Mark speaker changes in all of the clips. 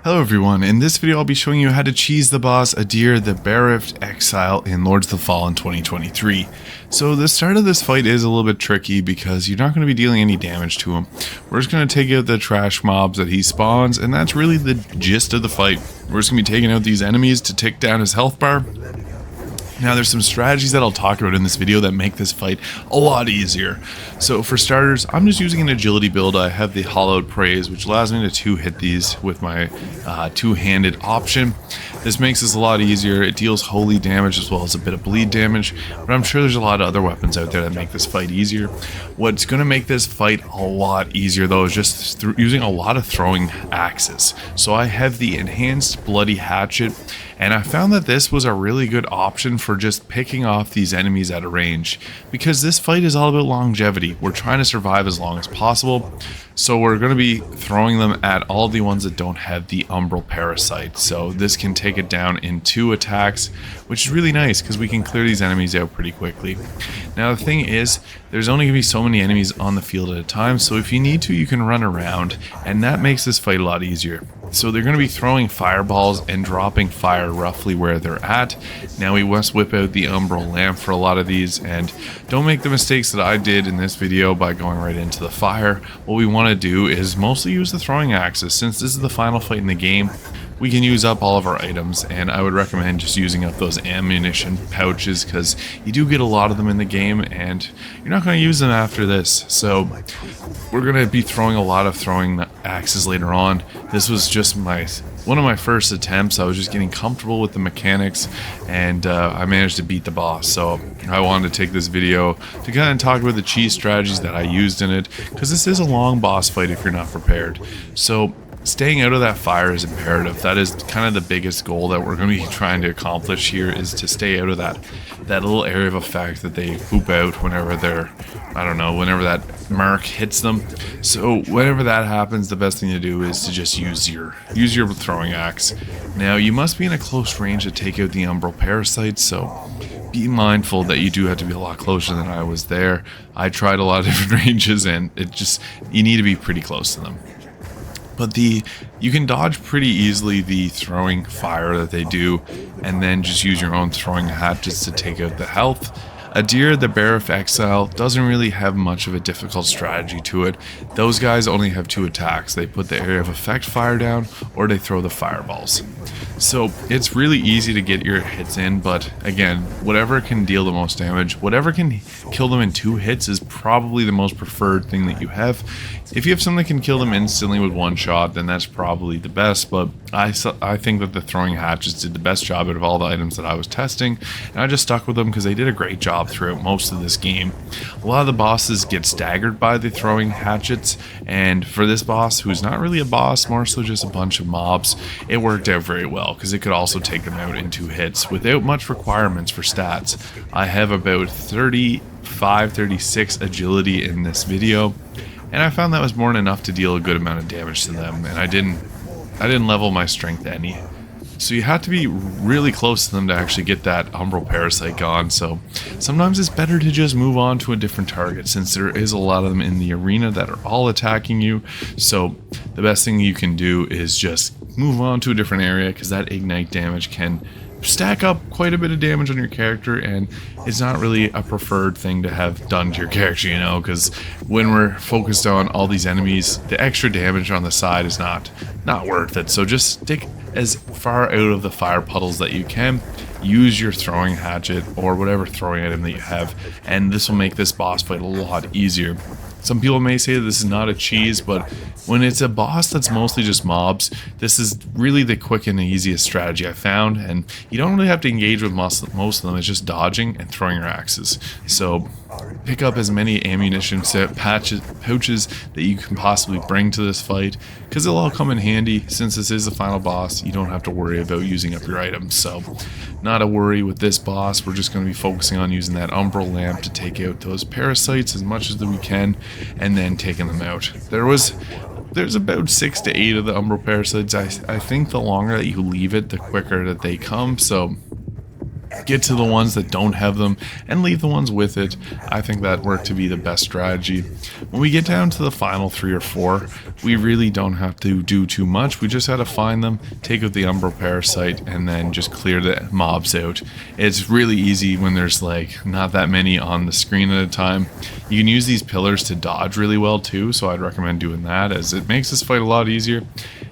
Speaker 1: Hello everyone, in this video I'll be showing you how to cheese the boss Adyr the Bereft Exile in Lords of the Fallen 2023. So the start of this fight is a little bit tricky because you're not going to be dealing any damage to him. We're just going to take out the trash mobs that he spawns, and that's really the gist of the fight. We're just going to be taking out these enemies to tick down his health bar. Now there's some strategies that I'll talk about in this video that make this fight a lot easier. So for starters, I'm just using an agility build. I have the hollowed praise, which allows me to two-hit these with my two-handed option. This makes this a lot easier. It deals holy damage as well as a bit of bleed damage, but I'm sure there's a lot of other weapons out there that make this fight easier. What's going to make this fight a lot easier though is just using a lot of throwing axes. So I have the enhanced bloody hatchet, and I found that this was a really good option for just picking off these enemies at a range, because this fight is all about longevity. We're trying to survive as long as possible, so we're going to be throwing them at all the ones that don't have the umbral parasite. So this can take it down in 2 attacks, which is really nice because we can clear these enemies out pretty quickly. Now the thing is, there's only going to be so many enemies on the field at a time, so if you need to, you can run around, and that makes this fight a lot easier. So they're going to be throwing fireballs and dropping fire roughly where they're at. Now we must whip out the umbral lamp for a lot of these, and don't make the mistakes that I did in this video by going right into the fire. What we want to do is mostly use the throwing axes. Since this is the final fight in the game, we can use up all of our items, and I would recommend just using up those ammunition pouches because you do get a lot of them in the game and you're not going to use them after this. So we're going to be throwing a lot of throwing axes later on. This was just one of my first attempts. I was just getting comfortable with the mechanics, and I managed to beat the boss. So I wanted to take this video to kind of talk about the cheese strategies that I used in it, because this is a long boss fight if you're not prepared. So staying out of that fire is imperative. That is kind of the biggest goal that we're going to be trying to accomplish here, is to stay out of that little area of effect that they poop out whenever they're, I don't know, whenever that mark hits them. So whenever that happens, the best thing to do is to just use your throwing axe. Now you must be in a close range to take out the umbral parasites, so be mindful that you do have to be a lot closer than I was there. I tried a lot of different ranges, and you need to be pretty close to them. But you can dodge pretty easily the throwing fire that they do, and then just use your own throwing hatchets to take out the health. Adyr the Bereft Exile doesn't really have much of a difficult strategy to it. Those guys only have 2 attacks. They put the area of effect fire down, or they throw the fireballs. So it's really easy to get your hits in, but again, whatever can deal the most damage, whatever can kill them in 2 hits is probably the most preferred thing that you have. If you have something that can kill them instantly with 1 shot, then that's probably the best, but I think that the throwing hatchets did the best job out of all the items that I was testing, and I just stuck with them because they did a great job throughout most of this game. A lot of the bosses get staggered by the throwing hatchets, and for this boss, who's not really a boss, more so just a bunch of mobs, it worked out very well because it could also take them out in 2 hits without much requirements for stats. I have about 36 agility in this video, and I found that was more than enough to deal a good amount of damage to them, and I didn't level my strength any. So you have to be really close to them to actually get that umbral parasite gone, so sometimes it's better to just move on to a different target, since there is a lot of them in the arena that are all attacking you. So the best thing you can do is just move on to a different area, because that ignite damage can stack up quite a bit of damage on your character, and it's not really a preferred thing to have done to your character, you know, because when we're focused on all these enemies, the extra damage on the side is not worth it. So just stick as far out of the fire puddles that you can. Use your throwing hatchet or whatever throwing item that you have, and this will make this boss fight a lot easier. Some people may say that this is not a cheese, but when it's a boss that's mostly just mobs, this is really the quick and easiest strategy I found, and you don't really have to engage with most of them. It's just dodging and throwing your axes. So pick up as many ammunition pouches that you can possibly bring to this fight, because they'll all come in handy. Since this is the final boss, you don't have to worry about using up your items, so not a worry with this boss. We're just going to be focusing on using that umbral lamp to take out those parasites as much as we can, and then taking them out. There's about 6 to 8 of the umbral parasites. I think the longer that you leave it, the quicker that they come, so get to the ones that don't have them and leave the ones with it. I think that worked to be the best strategy. When we get down to the final 3 or 4, we really don't have to do too much. We just had to find them, take out the umbral parasite, and then just clear the mobs out. It's really easy when there's like not that many on the screen at a time. You can use these pillars to dodge really well too, so I'd recommend doing that as it makes this fight a lot easier.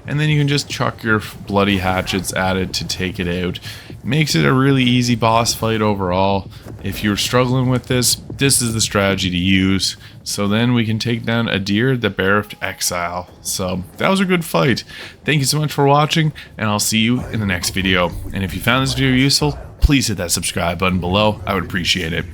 Speaker 1: And then you can just chuck your bloody hatchets at it to take it out. Makes it a really easy boss fight overall. If you're struggling with this, this is the strategy to use. So then we can take down Adyr the Bereft Exile. So that was a good fight. Thank you so much for watching, and I'll see you in the next video. And if you found this video useful, please hit that subscribe button below. I would appreciate it.